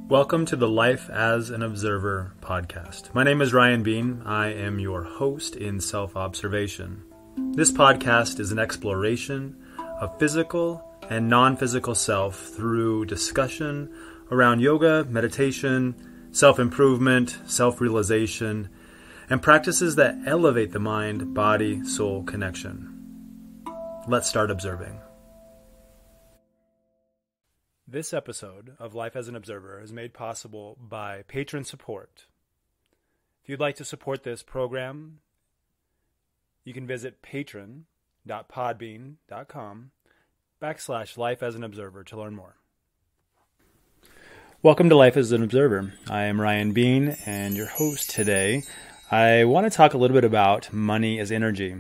Welcome to the Life as an Observer podcast. My name is Ryan Bean. I am your host in self-observation. This podcast is an exploration of physical and non-physical self through discussion around yoga, meditation, self-improvement, self-realization, and practices that elevate the mind, body, soul connection. Let's start observing. This episode of Life as an Observer is made possible by Patron Support. If you'd like to support this program, you can visit patron.podbean.com/lifeasanobserver to learn more. Welcome to Life as an Observer. I am Ryan Bean and your host today. I want to talk a little bit about money as energy.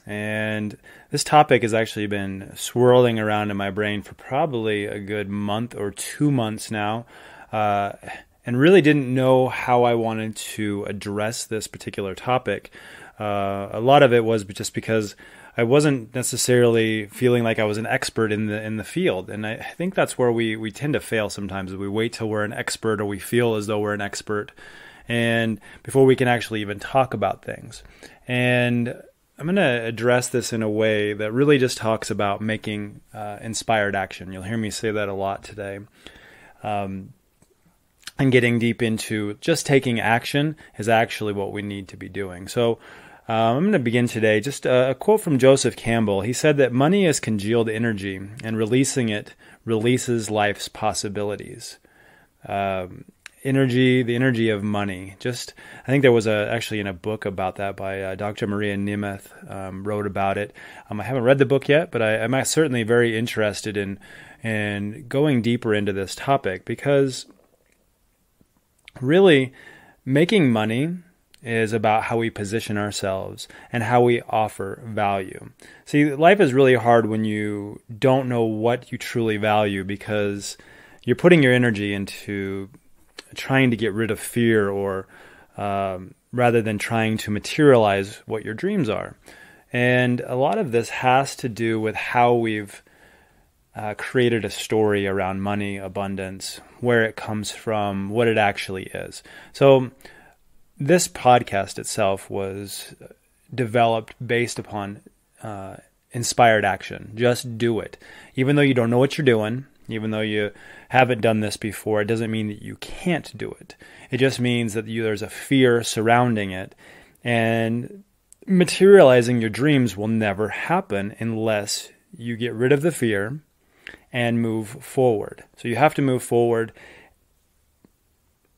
And this topic has actually been swirling around in my brain for probably a good month or 2 months now, and really didn't know how I wanted to address this particular topic. A lot of it was just because I wasn't necessarily feeling like I was an expert in the field, and I think that's where we tend to fail sometimes. We wait till we're an expert, or we feel as though we're an expert, and before we can actually even talk about things. And I'm going to address this in a way that really just talks about making inspired action. You'll hear me say that a lot today. And getting deep into just taking action is actually what we need to be doing. So I'm going to begin today. Just a quote from Joseph Campbell. He said that money is congealed energy, and releasing it releases life's possibilities. The energy of money. I think there was actually in a book about that by Dr. Maria Nemeth, wrote about it. I haven't read the book yet, but I'm certainly very interested in going deeper into this topic, because really making money is about how we position ourselves and how we offer value. See, life is really hard when you don't know what you truly value, because you're putting your energy into trying to get rid of fear, or rather than trying to materialize what your dreams are. And a lot of this has to do with how we've created a story around money, abundance, where it comes from, what it actually is. So this podcast itself was developed based upon inspired action. Just do it. Even though you don't know what you're doing, even though you haven't done this before, it doesn't mean that you can't do it. It just means that there's a fear surrounding it, and materializing your dreams will never happen unless you get rid of the fear and move forward. So you have to move forward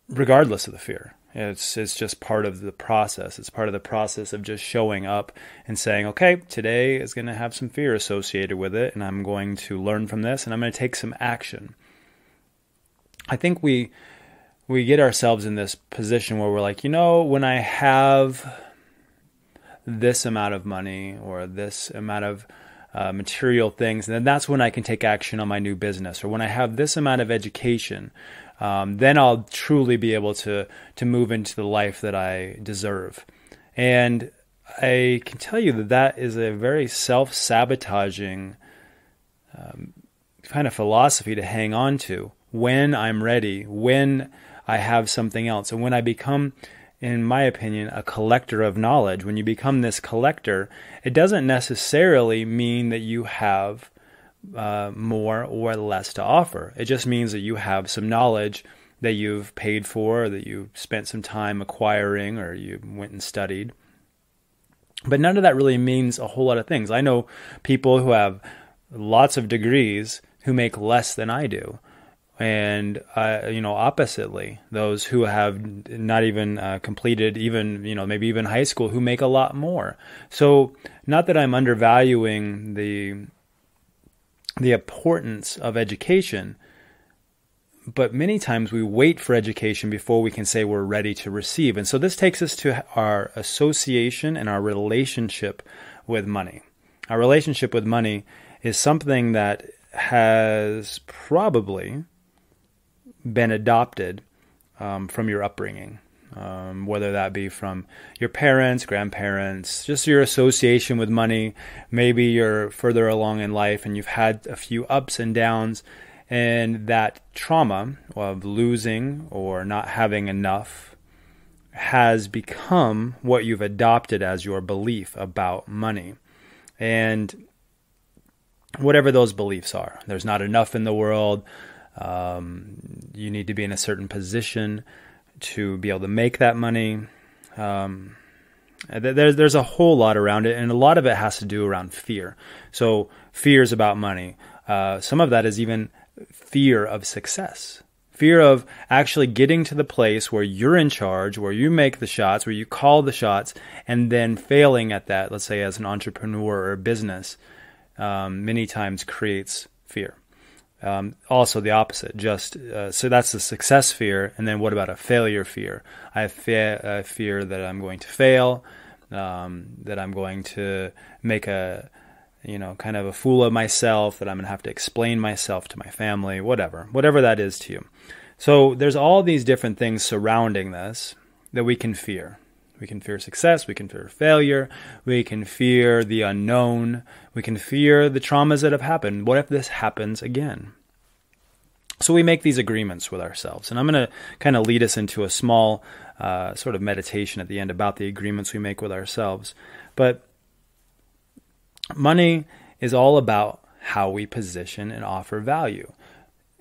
regardless of the fear. It's just part of the process. It's part of the process of just showing up and saying, okay, today is going to have some fear associated with it, and I'm going to learn from this, and I'm going to take some action. I think we get ourselves in this position where we're like, when I have this amount of money or this amount of material things, then that's when I can take action on my new business. Or when I have this amount of education, then I'll truly be able to move into the life that I deserve. And I can tell you that is a very self-sabotaging kind of philosophy to hang on to when I'm ready, when I have something else. And when I become, in my opinion, a collector of knowledge. When you become this collector, it doesn't necessarily mean that you have more or less to offer. It just means that you have some knowledge that you've paid for, or that you spent some time acquiring, or you went and studied. But none of that really means a whole lot of things. I know people who have lots of degrees who make less than I do. And, oppositely, those who have not even completed maybe even high school, who make a lot more. So not that I'm undervaluing the importance of education, but many times we wait for education before we can say we're ready to receive. And so this takes us to our association and our relationship with money. Our relationship with money is something that has probably been adopted from your upbringing, whether that be from your parents, grandparents, just your association with money. Maybe you're further along in life and you've had a few ups and downs, And that trauma of losing or not having enough has become what you've adopted as your belief about money. And whatever those beliefs are, there's not enough in the world. You need to be in a certain position to be able to make that money. There's a whole lot around it, and a lot of it has to do around fear. So fears about money. Some of that is even fear of success. Fear of actually getting to the place where you're in charge, where you make the shots, where you call the shots, and then failing at that, let's say as an entrepreneur or a business, many times creates fear. Also the opposite, so that's the success fear. And then what about a failure fear? I fear that I'm going to fail, that I'm going to make kind of a fool of myself, that I'm going to have to explain myself to my family, whatever that is to you. So there's all these different things surrounding this that we can fear. We can fear success, we can fear failure, we can fear the unknown, we can fear the traumas that have happened. What if this happens again? So we make these agreements with ourselves. And I'm going to kind of lead us into a small sort of meditation at the end about the agreements we make with ourselves. But money is all about how we position and offer value.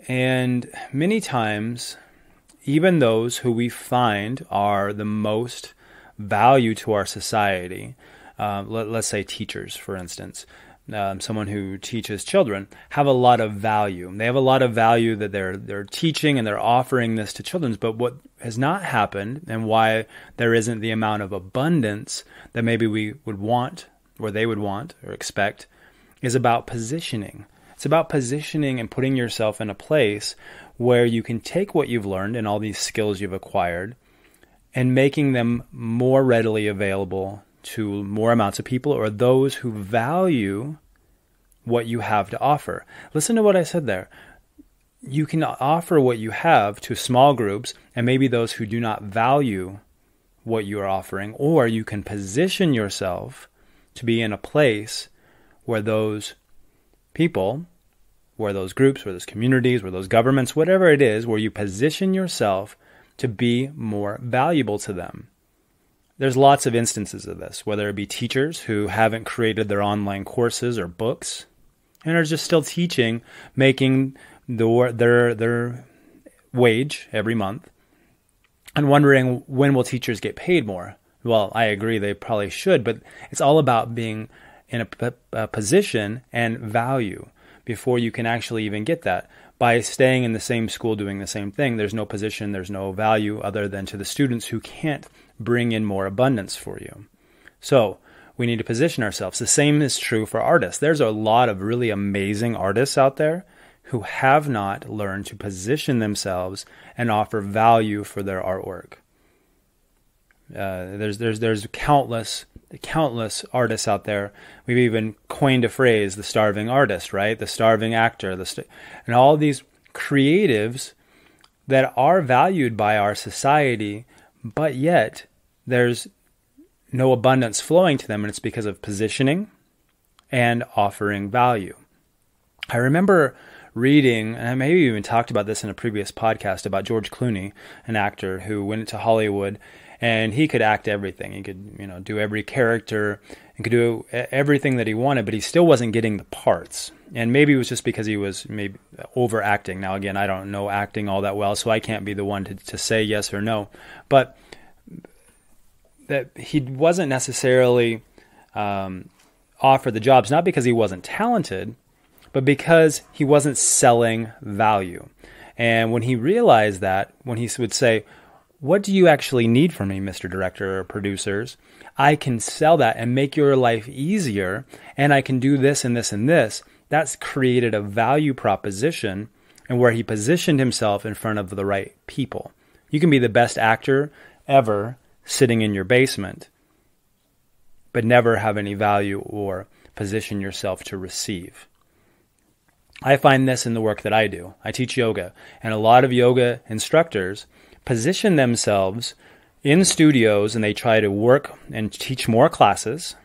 And many times, even those who we find are the most value to our society, let's say teachers, for instance, someone who teaches children, have a lot of value. They have a lot of value that they're teaching and they're offering this to children. But what has not happened, and why there isn't the amount of abundance that maybe we would want, or they would want or expect, is about positioning. It's about positioning and putting yourself in a place where you can take what you've learned and all these skills you've acquired and making them more readily available to more amounts of people, or those who value what you have to offer. Listen to what I said there. You can offer what you have to small groups and maybe those who do not value what you are offering, or you can position yourself to be in a place where those people, where those groups, where those communities, where those governments, whatever it is, where you position yourself to be more valuable to them. There's lots of instances of this, whether it be teachers who haven't created their online courses or books and are just still teaching, making their wage every month, and wondering, when will teachers get paid more? Well, I agree, they probably should, but it's all about being in a position and value before you can actually even get that. By staying in the same school doing the same thing, there's no position, there's no value other than to the students who can't bring in more abundance for you. So we need to position ourselves. The same is true for artists. There's a lot of really amazing artists out there who have not learned to position themselves and offer value for their artwork. There's countless artists out there. We've even coined a phrase, the starving artist, right? The starving actor, and all these creatives that are valued by our society, but yet there's no abundance flowing to them, and it's because of positioning and offering value. I remember reading, and I maybe even talked about this in a previous podcast, about George Clooney, an actor who went to Hollywood, and he could act everything. He could, do every character and could do everything that he wanted, but he still wasn't getting the parts. And maybe it was just because he was maybe overacting. Now, again, I don't know acting all that well, so I can't be the one to say yes or no. But that he wasn't necessarily offered the jobs, not because he wasn't talented, but because he wasn't selling value. And when he realized that, when he would say, "What do you actually need from me, Mr. Director or producers? I can sell that and make your life easier, and I can do this and this and this." That's created a value proposition, and where he positioned himself in front of the right people. You can be the best actor ever sitting in your basement, but never have any value or position yourself to receive. I find this in the work that I do. I teach yoga, and a lot of yoga instructors position themselves in studios, and they try to work and teach more classes.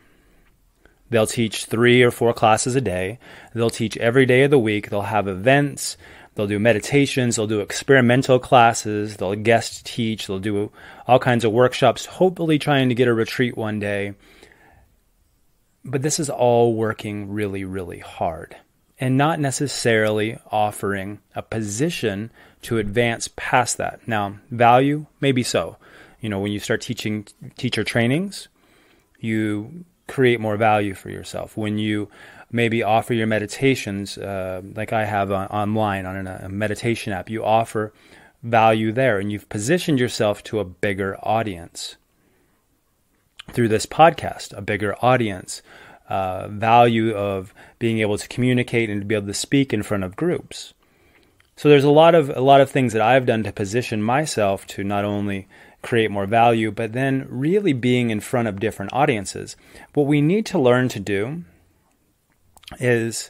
They'll teach 3 or 4 classes a day. They'll teach every day of the week. They'll have events. They'll do meditations, they'll do experimental classes, they'll guest teach, they'll do all kinds of workshops, hopefully trying to get a retreat one day. But this is all working really, really hard and not necessarily offering a position to advance past that. Now, value, maybe so. When you start teaching teacher trainings, you create more value for yourself. When you maybe offer your meditations, like I have online on a meditation app, you offer value there, and you've positioned yourself to a bigger audience. Through this podcast, a bigger audience, value of being able to communicate and to be able to speak in front of groups. So there's a lot of things that I've done to position myself to not only create more value, but then really being in front of different audiences. What we need to learn to do is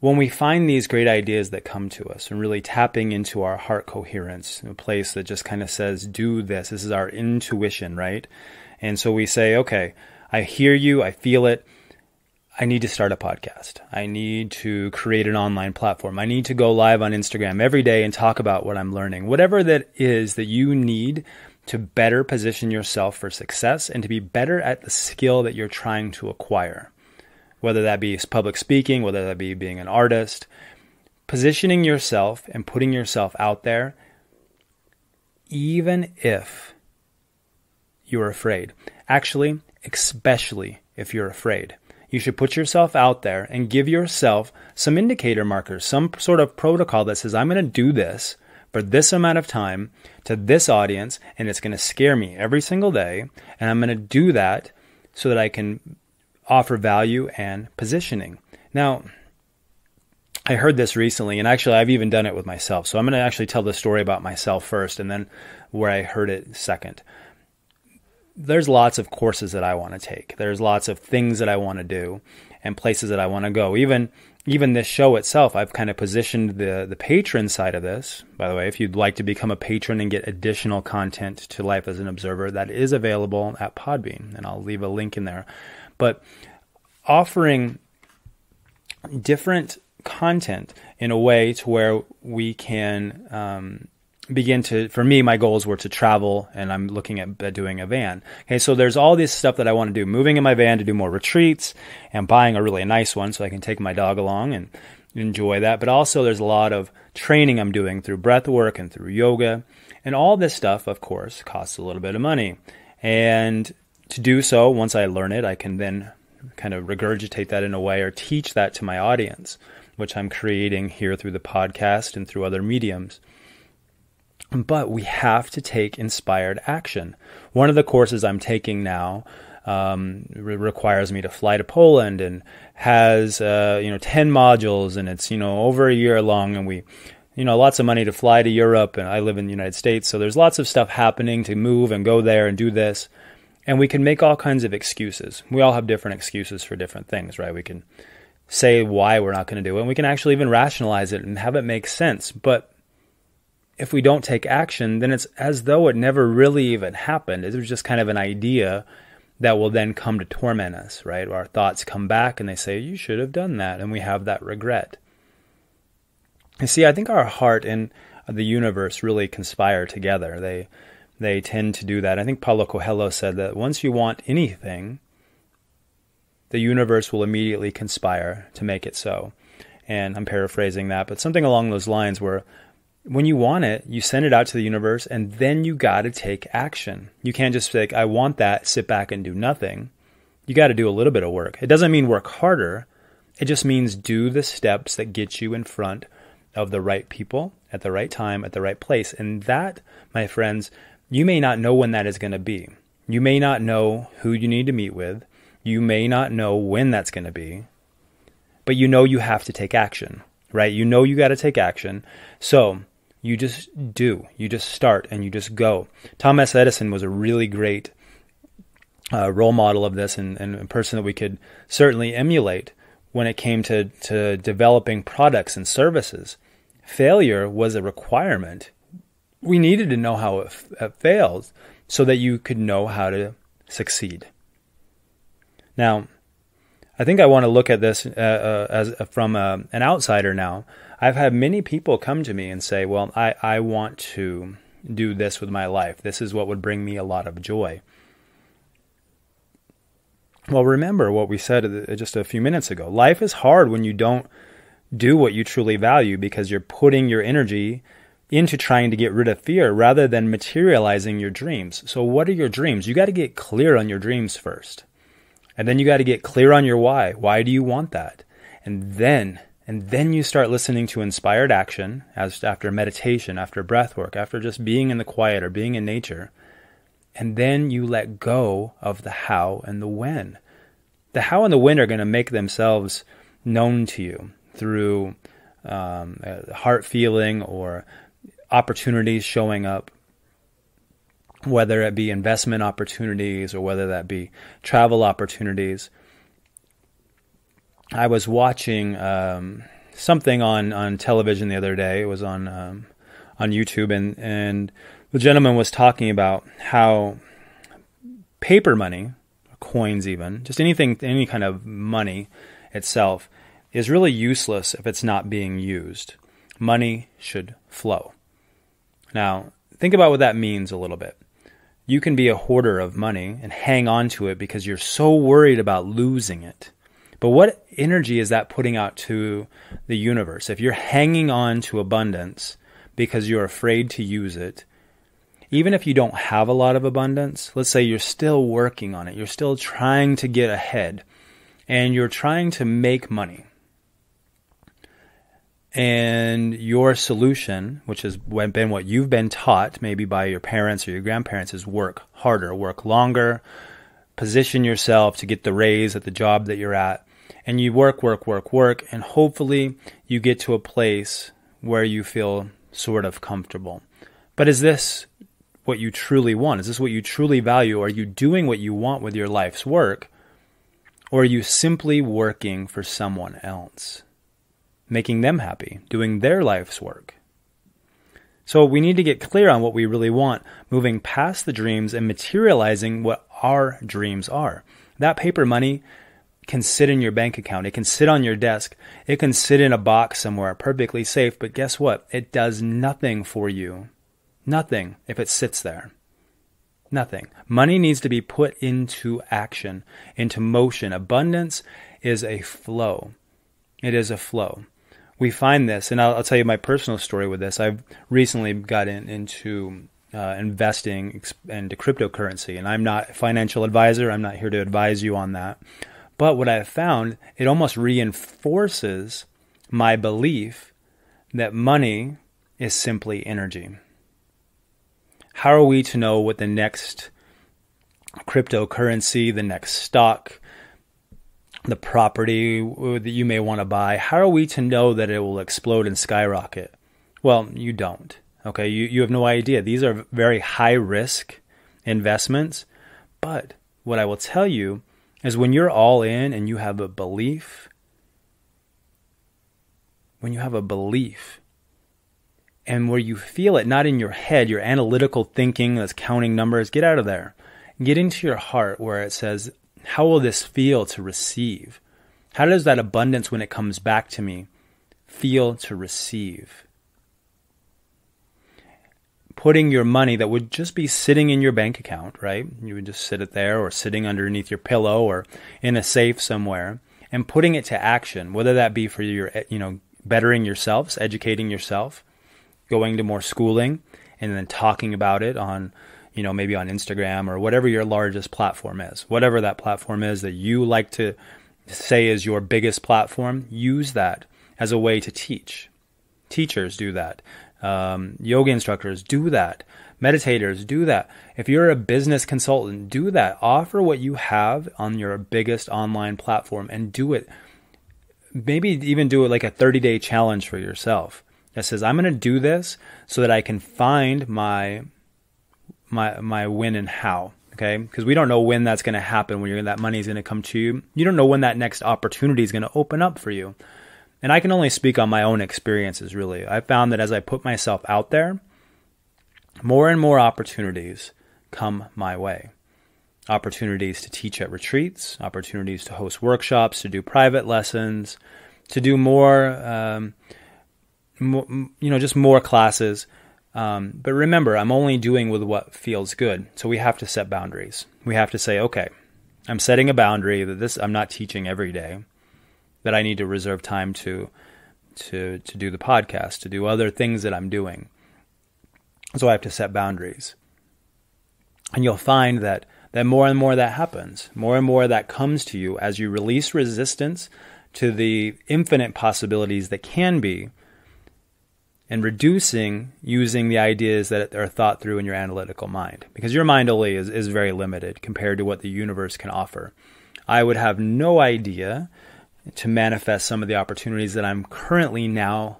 when we find these great ideas that come to us and really tapping into our heart coherence, a place that just kind of says, do this. This is our intuition, right? And so we say, okay, I hear you. I feel it. I need to start a podcast. I need to create an online platform. I need to go live on Instagram every day and talk about what I'm learning. Whatever that is that you need to better position yourself for success and to be better at the skill that you're trying to acquire. Whether that be public speaking, whether that be being an artist, positioning yourself and putting yourself out there, even if you're afraid. Actually, especially if you're afraid. You should put yourself out there and give yourself some indicator markers, some sort of protocol that says, I'm going to do this for this amount of time to this audience, and it's going to scare me every single day, and I'm going to do that so that I can offer value and positioning. Now, I heard this recently, and actually I've even done it with myself. So I'm going to actually tell the story about myself first and then where I heard it second. There's lots of courses that I want to take. There's lots of things that I want to do and places that I want to go. Even this show itself, I've kind of positioned the patron side of this. By the way, if you'd like to become a patron and get additional content to Life as an Observer, that is available at Podbean, and I'll leave a link in there. But offering different content in a way to where we can begin to, for me, my goals were to travel, and I'm looking at doing a van. Okay, so there's all this stuff that I want to do, moving in my van to do more retreats and buying a really nice one so I can take my dog along and enjoy that. But also there's a lot of training I'm doing through breath work and through yoga. And all this stuff, of course, costs a little bit of money. And to do so, once I learn it, I can then kind of regurgitate that in a way or teach that to my audience, which I'm creating here through the podcast and through other mediums. But we have to take inspired action. One of the courses I'm taking now requires me to fly to Poland and has 10 modules, and it's over a year long, and we lots of money to fly to Europe, and I live in the United States, so there's lots of stuff happening to move and go there and do this, and we can make all kinds of excuses. We all have different excuses for different things, right? We can say why we're not going to do it, and we can actually even rationalize it and have it make sense, but if we don't take action, then it's as though it never really even happened. It was just kind of an idea that will then come to torment us, right? Our thoughts come back and they say, you should have done that. And we have that regret. You see, I think our heart and the universe really conspire together. They tend to do that. I think Paulo Coelho said that once you want anything, the universe will immediately conspire to make it so. And I'm paraphrasing that, but something along those lines where when you want it, you send it out to the universe, and then you got to take action. You can't just say, I want that, sit back and do nothing. You got to do a little bit of work. It doesn't mean work harder. It just means do the steps that get you in front of the right people at the right time, at the right place. And that, my friends, you may not know when that is going to be. You may not know who you need to meet with. You may not know when that's going to be. But you know you have to take action, right? You know you got to take action. So you just do. You just start and you just go. Thomas Edison was a really great role model of this and a person that we could certainly emulate when it came to developing products and services. Failure was a requirement. We needed to know how it failed so that you could know how to succeed. Now, I think I want to look at this as from an outsider now. I've had many people come to me and say, well, I want to do this with my life. This is what would bring me a lot of joy. Well, remember what we said just a few minutes ago. Life is hard when you don't do what you truly value because you're putting your energy into trying to get rid of fear rather than materializing your dreams. So what are your dreams? You got to get clear on your dreams first. And then you got to get clear on your why. Why do you want that? And then you start listening to inspired action after meditation, after breath work, after just being in the quiet or being in nature. And then you let go of the how and the when. The how and the when are going to make themselves known to you through heart feeling or opportunities showing up, whether it be investment opportunities or whether that be travel opportunities. I was watching something on television the other day. It was on YouTube, and the gentleman was talking about how paper money, coins even, just anything, any kind of money itself, is really useless if it's not being used. Money should flow. Now, think about what that means a little bit. You can be a hoarder of money and hang on to it because you're so worried about losing it. But what energy is that putting out to the universe? If you're hanging on to abundance because you're afraid to use it, even if you don't have a lot of abundance, let's say you're still working on it, you're still trying to get ahead, and you're trying to make money. And your solution, which has been what you've been taught, maybe by your parents or your grandparents, is work harder, work longer, position yourself to get the raise at the job that you're at. And you work, and hopefully you get to a place where you feel sort of comfortable. But is this what you truly want? Is this what you truly value? Are you doing what you want with your life's work? Or are you simply working for someone else, making them happy, doing their life's work? So we need to get clear on what we really want, moving past the dreams and materializing what our dreams are. That paper money can sit in your bank account. It can sit on your desk. It can sit in a box somewhere, perfectly safe. But guess what? It does nothing for you. Nothing if it sits there. Nothing. Money needs to be put into action, into motion. Abundance is a flow. It is a flow. We find this, and I'll tell you my personal story with this. I've recently gotten into investing into cryptocurrency, and I'm not a financial advisor. I'm not here to advise you on that. But what I've found, it almost reinforces my belief that money is simply energy. How are we to know what the next cryptocurrency, the next stock, the property that you may want to buy, how are we to know that it will explode and skyrocket? Well, you don't. Okay, you have no idea. These are very high risk investments. But what I will tell you is when you're all in and you have a belief, and where you feel it, not in your head, your analytical thinking that's counting numbers, get out of there. Get into your heart where it says, how will this feel to receive? How does that abundance, when it comes back to me, feel to receive? Putting your money that would just be sitting in your bank account, right? You would just sit it there or sitting underneath your pillow or in a safe somewhere, and putting it to action, whether that be for your, bettering yourselves, educating yourself, going to more schooling, and then talking about it on, maybe on Instagram or whatever your largest platform is. Whatever that platform is that you like to say is your biggest platform, use that as a way to teach. Teachers do that. Yoga instructors do that. Meditators do that. If you're a business consultant, do that. Offer what you have on your biggest online platform and do it. Maybe even do it like a 30-day challenge for yourself that says, I'm going to do this so that I can find my when and how. Okay, because we don't know when that's going to happen, when that money is going to come to you. You don't know when that next opportunity is going to open up for you. And I can only speak on my own experiences, really. I found that as I put myself out there, more and more opportunities come my way. opportunities to teach at retreats, opportunities to host workshops, to do private lessons, to do just more classes. But remember, I'm only doing with what feels good. So we have to set boundaries. We have to say, okay, I'm setting a boundary that I'm not teaching every day, that I need to reserve time to do the podcast, to do other things that I'm doing. So I have to set boundaries. And you'll find that more and more that happens. More and more that comes to you as you release resistance to the infinite possibilities that can be, and reducing using the ideas that are thought through in your analytical mind. Because your mind only is very limited compared to what the universe can offer. I would have no idea to manifest some of the opportunities that I'm currently now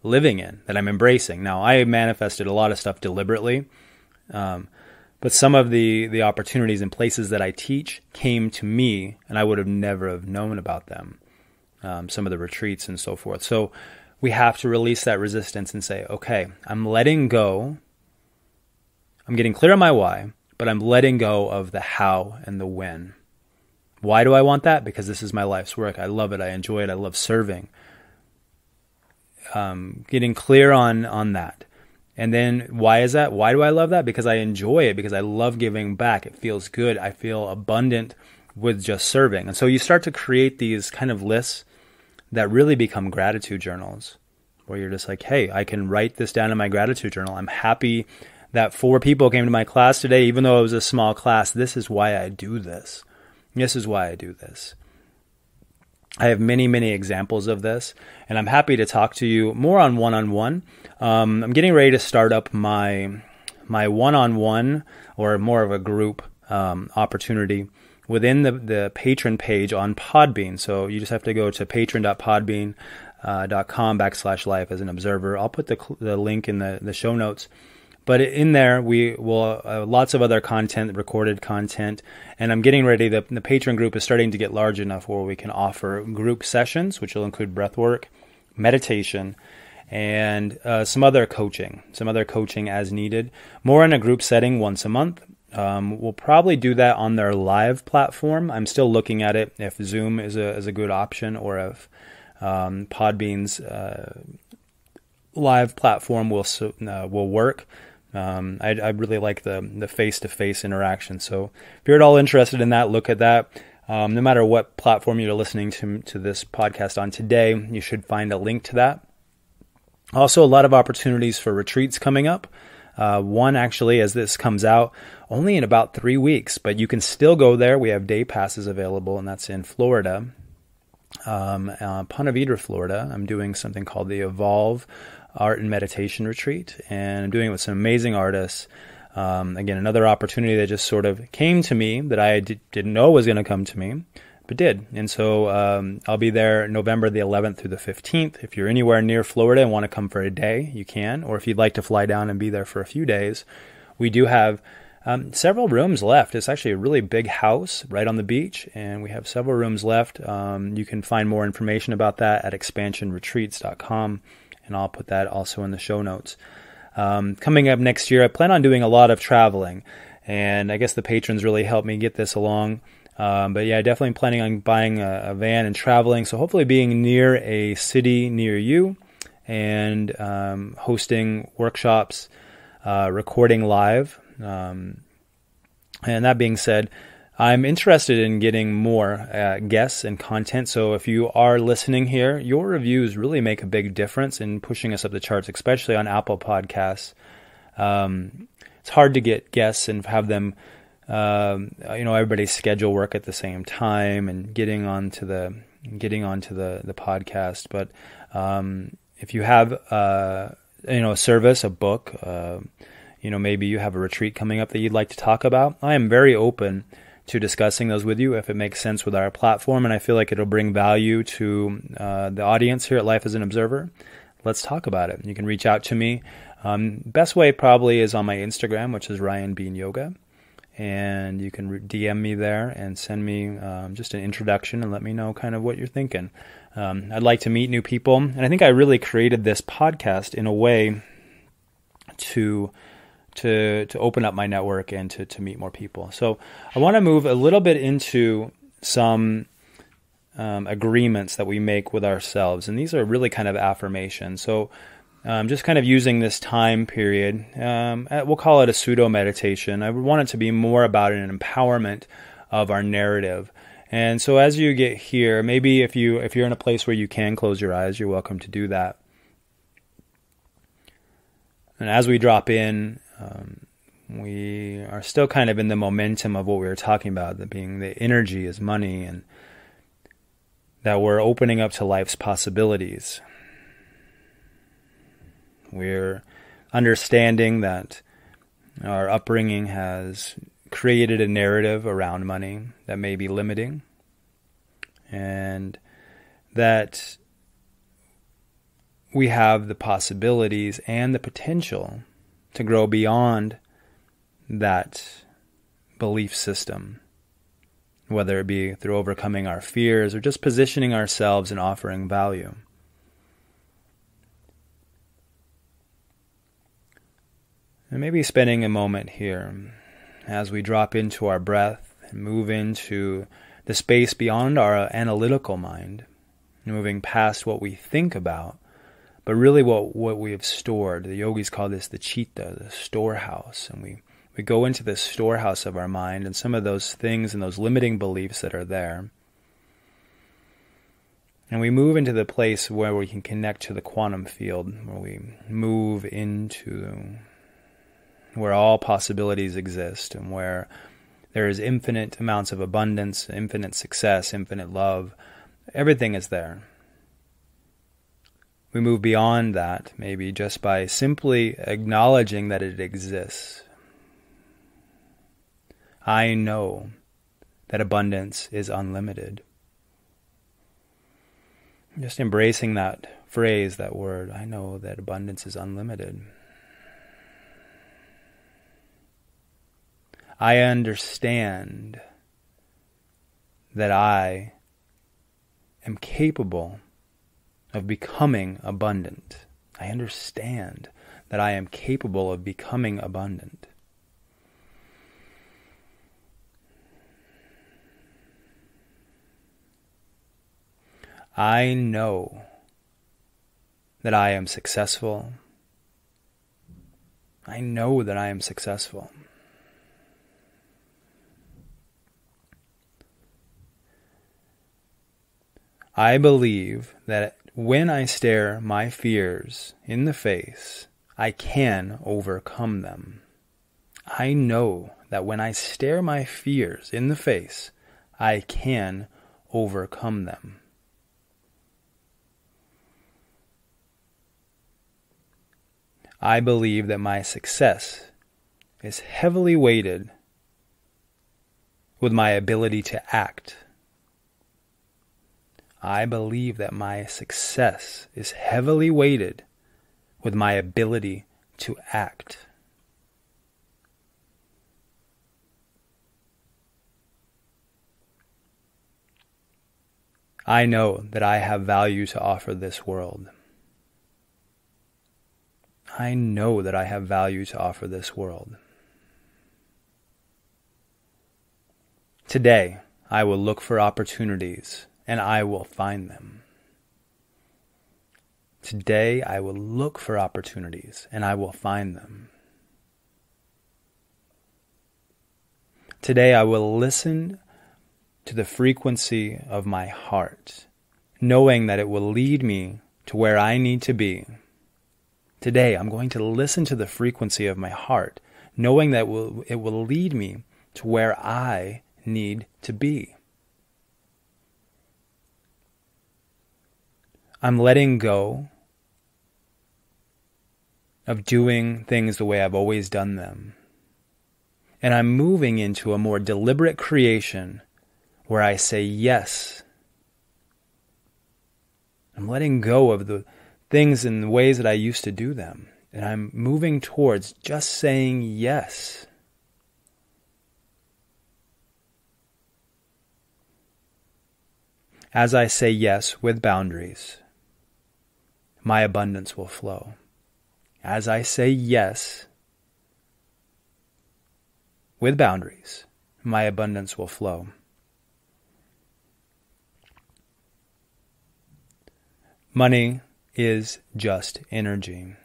living in, that I'm embracing. Now, I manifested a lot of stuff deliberately, but some of the opportunities and places that I teach came to me, and I would have never have known about them. Some of the retreats and so forth. So we have to release that resistance and say, okay, I'm letting go. I'm getting clear on my why, but I'm letting go of the how and the when. Why do I want that? Because this is my life's work. I love it. I enjoy it. I love serving. Getting clear on that. And then why is that? Why do I love that? Because I enjoy it, because I love giving back. It feels good. I feel abundant with just serving. And so you start to create these kind of lists that really become gratitude journals, where you're just like, hey, I can write this down in my gratitude journal. I'm happy that 4 people came to my class today, even though it was a small class. This is why I do this. This is why I do this. I have many, many examples of this, and I'm happy to talk to you more on one-on-one. I'm getting ready to start up my one-on-one, or more of a group opportunity within the patron page on Podbean. So you just have to go to patron.podbean.com/life as an observer. I'll put the link in the show notes. But in there, we will lots of other content, recorded content, and I'm getting ready. The patron group is starting to get large enough where we can offer group sessions, which will include breathwork, meditation, and some other coaching as needed. More in a group setting once a month. We'll probably do that on their live platform. I'm still looking at it if Zoom is a good option, or if Podbean's live platform will work. I really like the face-to-face interaction. So if you're at all interested in that, look at that. No matter what platform you're listening to this podcast on today, you should find a link to that. Also, a lot of opportunities for retreats coming up. One actually, as this comes out, only in about 3 weeks, but you can still go there. We have day passes available, and that's in Florida, Ponte Vedra, Florida. I'm doing something called the Evolve Art and Meditation Retreat, and I'm doing it with some amazing artists. Again, another opportunity that just sort of came to me that I didn't know was going to come to me, but did. And so I'll be there November the 11th through the 15th. If you're anywhere near Florida and want to come for a day, you can. Or if you'd like to fly down and be there for a few days, we do have several rooms left. It's actually a really big house right on the beach, and we have several rooms left. You can find more information about that at expansionretreats.com. And I'll put that also in the show notes. Coming up next year, I plan on doing a lot of traveling. And I guess the patrons really helped me get this along. But yeah, definitely planning on buying a van and traveling. So hopefully being near a city near you, and hosting workshops, recording live. And that being said, I'm interested in getting more guests and content. So if you are listening here, your reviews really make a big difference in pushing us up the charts, especially on Apple Podcasts. It's hard to get guests and have them, everybody's schedule work at the same time and getting onto the podcast. But if you have a service, a book, maybe you have a retreat coming up that you'd like to talk about, I am very open to discussing those with you if it makes sense with our platform, and I feel like it'll bring value to the audience here at Life as an Observer. Let's talk about it. You can reach out to me. Best way probably is on my Instagram, which is Ryan Bean Yoga, and you can DM me there and send me just an introduction and let me know kind of what you're thinking. I'd like to meet new people, and I think I really created this podcast in a way to to open up my network and to meet more people. So I want to move a little bit into some agreements that we make with ourselves. And these are really kind of affirmations. So just kind of using this time period, we'll call it a pseudo meditation. I want it to be more about an empowerment of our narrative. And so as you get here, maybe if you're in a place where you can close your eyes, you're welcome to do that. And as we drop in, we are still kind of in the momentum of what we were talking about, that being the energy is money, and that we're opening up to life's possibilities. We're understanding that our upbringing has created a narrative around money that may be limiting, and that we have the possibilities and the potential to grow beyond that belief system, whether it be through overcoming our fears or just positioning ourselves and offering value. And maybe spending a moment here as we drop into our breath and move into the space beyond our analytical mind, moving past what we think about, but really what we have stored. The yogis call this the chitta, the storehouse. And we go into this storehouse of our mind and some of those things and those limiting beliefs that are there. And we move into the place where we can connect to the quantum field, where we move into where all possibilities exist and where there is infinite amounts of abundance, infinite success, infinite love. Everything is there. We move beyond that, maybe just by simply acknowledging that it exists. I know that abundance is unlimited. Just embracing that phrase, that word, I know that abundance is unlimited. I understand that I am capable of becoming abundant. I understand that I am capable of becoming abundant. I know that I am successful. I know that I am successful. I believe that when I stare my fears in the face, I can overcome them. I know that when I stare my fears in the face, I can overcome them. I believe that my success is heavily weighted with my ability to act. I believe that my success is heavily weighted with my ability to act. I know that I have value to offer this world. I know that I have value to offer this world. Today, I will look for opportunities and I will find them. Today, I will look for opportunities and I will find them. Today, I will listen to the frequency of my heart, knowing that it will lead me to where I need to be. Today, I'm going to listen to the frequency of my heart, knowing that it will lead me to where I need to be. I'm letting go of doing things the way I've always done them. And I'm moving into a more deliberate creation where I say yes. I'm letting go of the things and the ways that I used to do them. And I'm moving towards just saying yes. As I say yes with boundaries, my abundance will flow. As I say yes with boundaries, my abundance will flow. Money is just energy.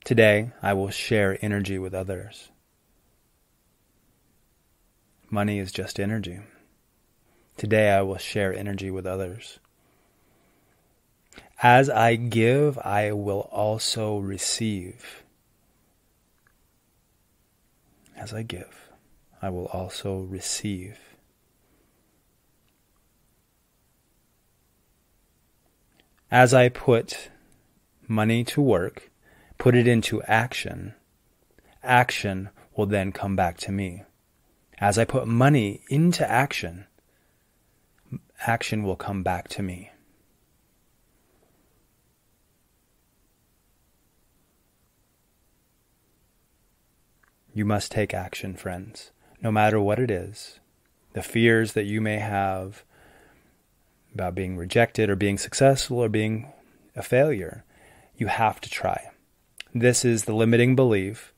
Today, I will share energy with others. Money is just energy. Today, I will share energy with others. As I give, I will also receive. As I give, I will also receive. As I put money to work, put it into action, action will then come back to me. As I put money into action, action will come back to me. You must take action, friends, no matter what it is. The fears that you may have about being rejected or being successful or being a failure, you have to try. This is the limiting belief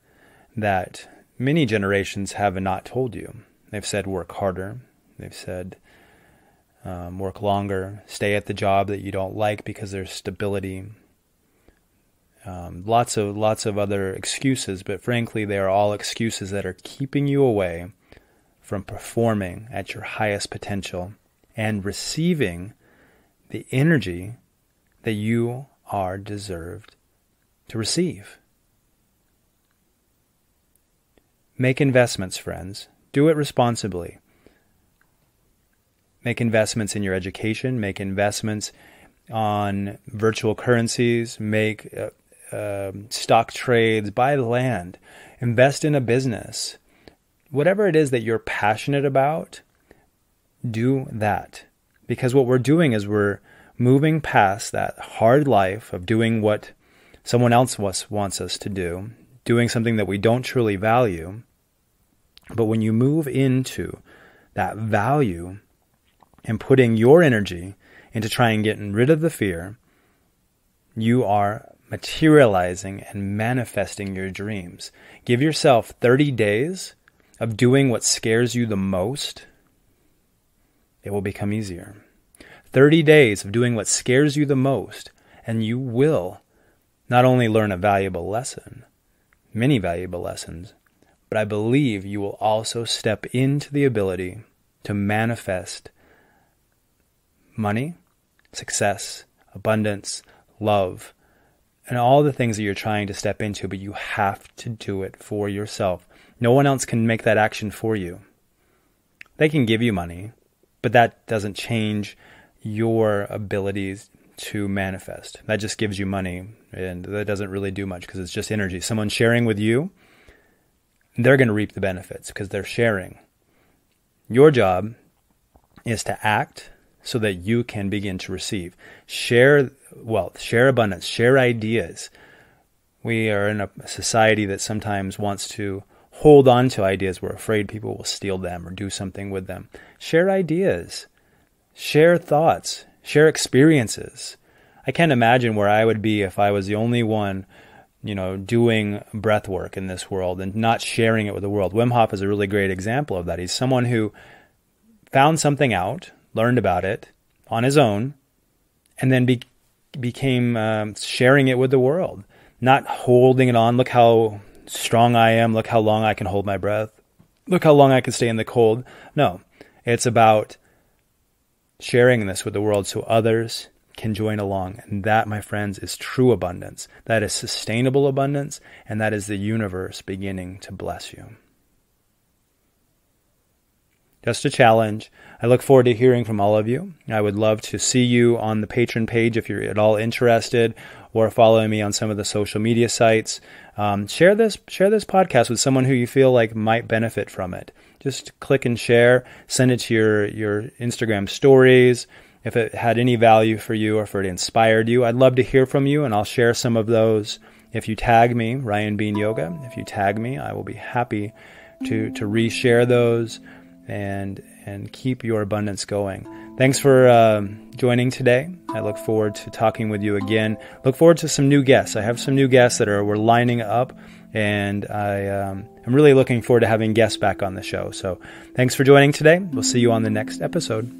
that many generations have not told you. They've said work harder. They've said work longer. Stay at the job that you don't like because there's stability. Lots of other excuses, but frankly, they are all excuses that are keeping you away from performing at your highest potential and receiving the energy that you are deserved to receive. Make investments, friends. Do it responsibly. Make investments in your education. Make investments on virtual currencies. Make stock trades. Buy land. Invest in a business. Whatever it is that you're passionate about, do that. Because what we're doing is we're moving past that hard life of doing what someone else wants us to do, doing something that we don't truly value. But when you move into that value and putting your energy into trying getting rid of the fear, you are materializing and manifesting your dreams. Give yourself 30 days of doing what scares you the most. It will become easier. 30 days of doing what scares you the most, and you will not only learn a valuable lesson, many valuable lessons, but I believe you will also step into the ability to manifest money, success, abundance, love, and all the things that you're trying to step into, but you have to do it for yourself. No one else can make that action for you. They can give you money, but that doesn't change your abilities to manifest. That just gives you money, and that doesn't really do much because it's just energy. Someone sharing with you, they're going to reap the benefits because they're sharing. Your job is to act so that you can begin to receive. Share wealth, share abundance, share ideas. We are in a society that sometimes wants to hold on to ideas. We're afraid people will steal them or do something with them. Share ideas. Share thoughts. Share experiences. I can't imagine where I would be if I was the only one, doing breath work in this world and not sharing it with the world. Wim Hof is a really great example of that. He's someone who found something out, learned about it on his own, and then became sharing it with the world, not holding it on. Look how strong I am. Look how long I can hold my breath. Look how long I can stay in the cold. No, it's about sharing this with the world so others can join along. And that, my friends, is true abundance. That is sustainable abundance, and that is the universe beginning to bless you. Just a challenge. I look forward to hearing from all of you. I would love to see you on the Patron page if you're at all interested, or following me on some of the social media sites. Share this podcast with someone who you feel like might benefit from it. Just click and share. Send it to your Instagram stories. If it had any value for you or if it inspired you, I'd love to hear from you, and I'll share some of those. If you tag me, Ryan Bean Yoga, if you tag me, I will be happy to reshare those and keep your abundance going. thanks for joining today. I look forward to talking with you again. Look forward to some new guests. I have some new guests that we're lining up, and I'm really looking forward to having guests back on the show. So thanks for joining today. We'll see you on the next episode.